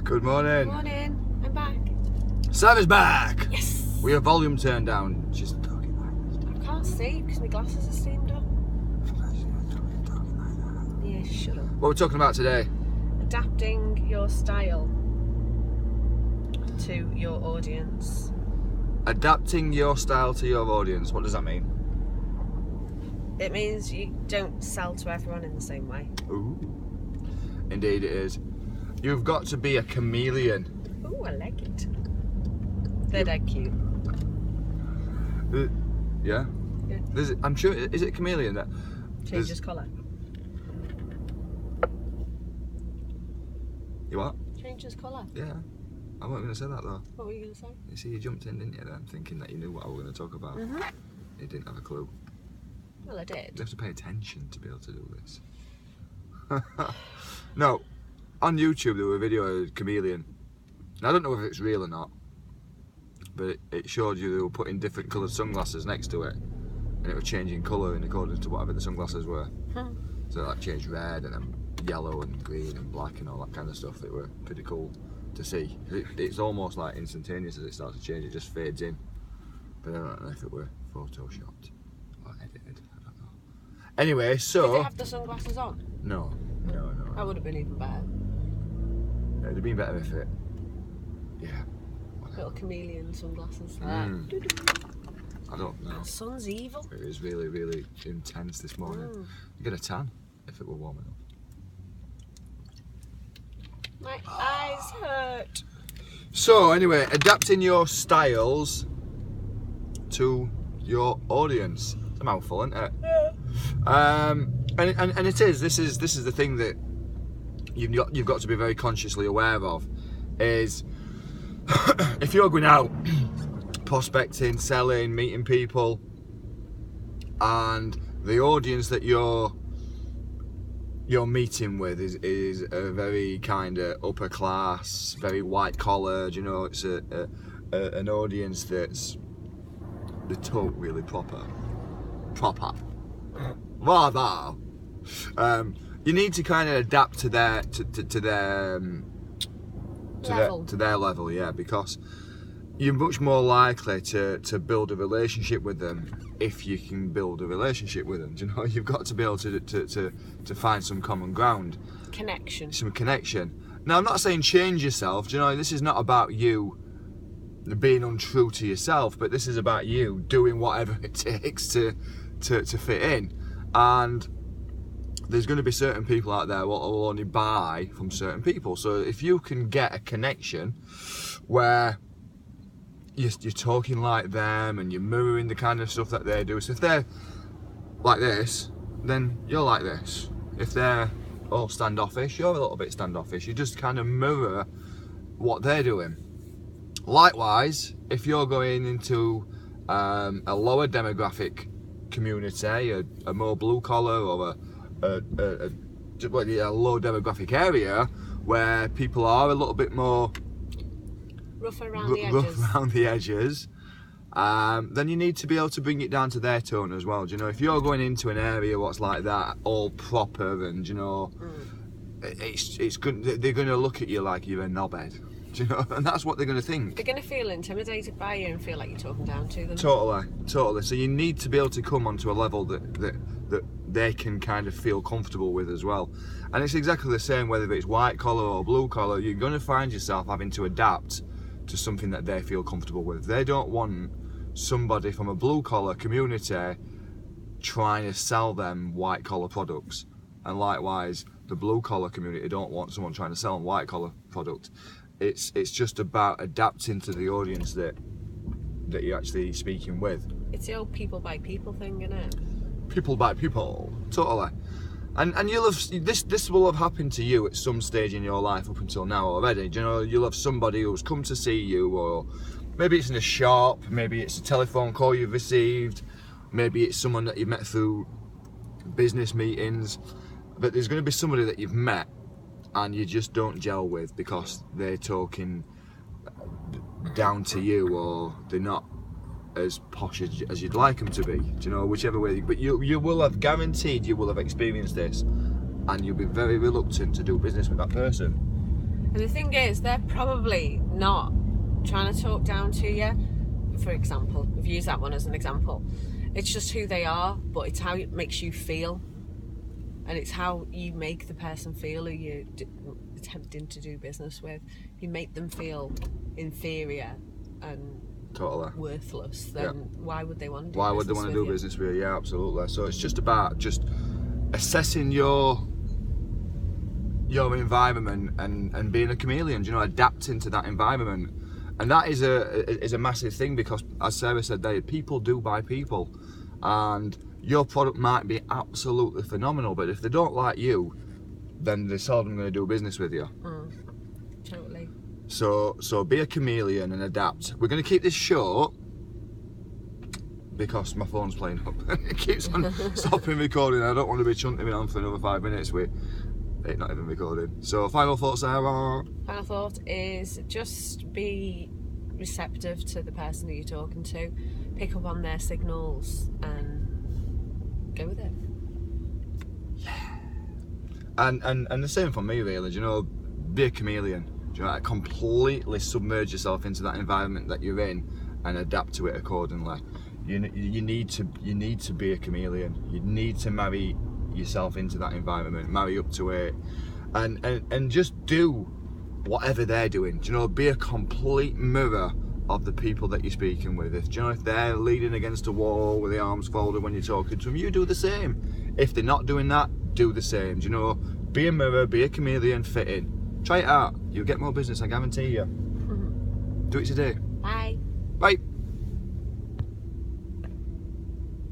Good morning. Good morning. I'm back. Sam is back. Yes. We have volume turned down. She's talking like I can't see because my glasses are steamed up. that. Yeah, shut up. What we're talking about today? Adapting your style to your audience. Adapting your style to your audience. What does that mean? It means you don't sell to everyone in the same way. Ooh. Indeed it is. You've got to be a chameleon. Ooh, I like it. They're dead cute. Yeah? Yeah. I'm sure, is it a chameleon that Changes colour. You what? Changes colour. Yeah. I wasn't going to say that though. What were you going to say? You see, you jumped in, didn't you, then, thinking that you knew what I was going to talk about. Mm-hmm. You didn't have a clue. Well, I did. You have to pay attention to be able to do this. No, on YouTube there was a video of a chameleon. Now, I don't know if it's real or not, but it showed you they were putting different coloured sunglasses next to it, and it was changing colour in accordance to whatever the sunglasses were. So that changed red and then yellow and green and black and all that kind of stuff. That were pretty cool to see. It's almost like instantaneous as it starts to change. It just fades in. But I don't know if it were photoshopped or edited. I don't know. Anyway, so Did they have the sunglasses on? no. That would have been even better. It'd have been better if it. Yeah. Little chameleon sunglasses. I don't know. The sun's evil. It was really, really intense this morning. You get a tan if it were warm enough. My eyes hurt. So anyway, adapting your styles to your audience. It's a mouthful, isn't it? Yeah. And it is. This is the thing that you've got to be very consciously aware of. Is if you're going out prospecting, selling, meeting people, and the audience that you're meeting with is a very kind of upper class, very white collared. You know, it's an audience that's the talk really proper. Rather, you need to kind of adapt to their level, yeah, because you're much more likely to build a relationship with them if you can build a relationship with them. Do you know, you've got to be able to find some common ground, some connection. Now, I'm not saying change yourself. Do you know, this is not about you being untrue to yourself, but this is about you doing whatever it takes to fit in. And there's going to be certain people out there what will only buy from certain people. So if you can get a connection where you're talking like them and you're mirroring the kind of stuff that they do. So if they're like this, then you're like this. If they're all standoffish, you're a little bit standoffish. You just kind of mirror what they're doing. Likewise, if you're going into a lower demographic community, a more blue collar or a low demographic area where people are a little bit more rough around the edges, then you need to be able to bring it down to their tone as well. Do you know, if you're going into an area what's like that, all proper, and you know, it's good. They're going to look at you like you're a knobhead. Do you know, and that's what they're going to think. They're going to feel intimidated by you and feel like you're talking down to them. Totally. So you need to be able to come onto a level that they can kind of feel comfortable with as well. And it's exactly the same whether it's white collar or blue collar. You're going to find yourself having to adapt to something that they feel comfortable with. They don't want somebody from a blue collar community trying to sell them white collar products, and likewise the blue collar community don't want someone trying to sell them white collar products. It's just about adapting to the audience that you're actually speaking with. It's the old people by people thing, isn't it? People by people, totally. And you'll have this will have happened to you at some stage in your life up until now already. Do you know, you'll have somebody who's come to see you, or maybe it's in a shop, maybe it's a telephone call you've received, maybe it's someone that you've met through business meetings, but there's going to be somebody that you've met and you just don't gel with because they're talking down to you, or they're not as posh as you'd like them to be, do you know, whichever way. But you will have, guaranteed you will have experienced this, and you'll be very reluctant to do business with that person. And the thing is, they're probably not trying to talk down to you. For example, we've used that one as an example. It's just who they are, but it's how it makes you feel. And it's how you make the person feel who you're attempting to do business with. If you make them feel inferior and Totally. worthless, then why would they want to do Why business would they want to with do you? business with you? Yeah, absolutely. So it's just about just assessing your environment and being a chameleon, you know, adapting to that environment. And that is a massive thing, because, as Sarah said there, people do buy people. And your product might be absolutely phenomenal, but if they don't like you, then they're seldom going to do business with you. Totally. So be a chameleon and adapt. We're going to keep this short because my phone's playing up. It keeps on stopping recording. I don't want to be chunting me on for another 5 minutes with it not even recording. So final thoughts, Sarah? Final thought is just be receptive to the person who you're talking to. Pick up on their signals and go with it. And the same for me, really. You know, be a chameleon. You know, completely submerge yourself into that environment that you're in and adapt to it accordingly. You need to be a chameleon. You need to marry yourself into that environment, marry up to it, and just do whatever they're doing. You know, be a complete mirror of the people that you're speaking with. If they're leaning against a wall with the arms folded when you're talking to them, you do the same. If they're not doing that, do the same. You know, be a mirror, be a chameleon, fit in. Try it out. You'll get more business, I guarantee you. Do it today. Bye. Bye.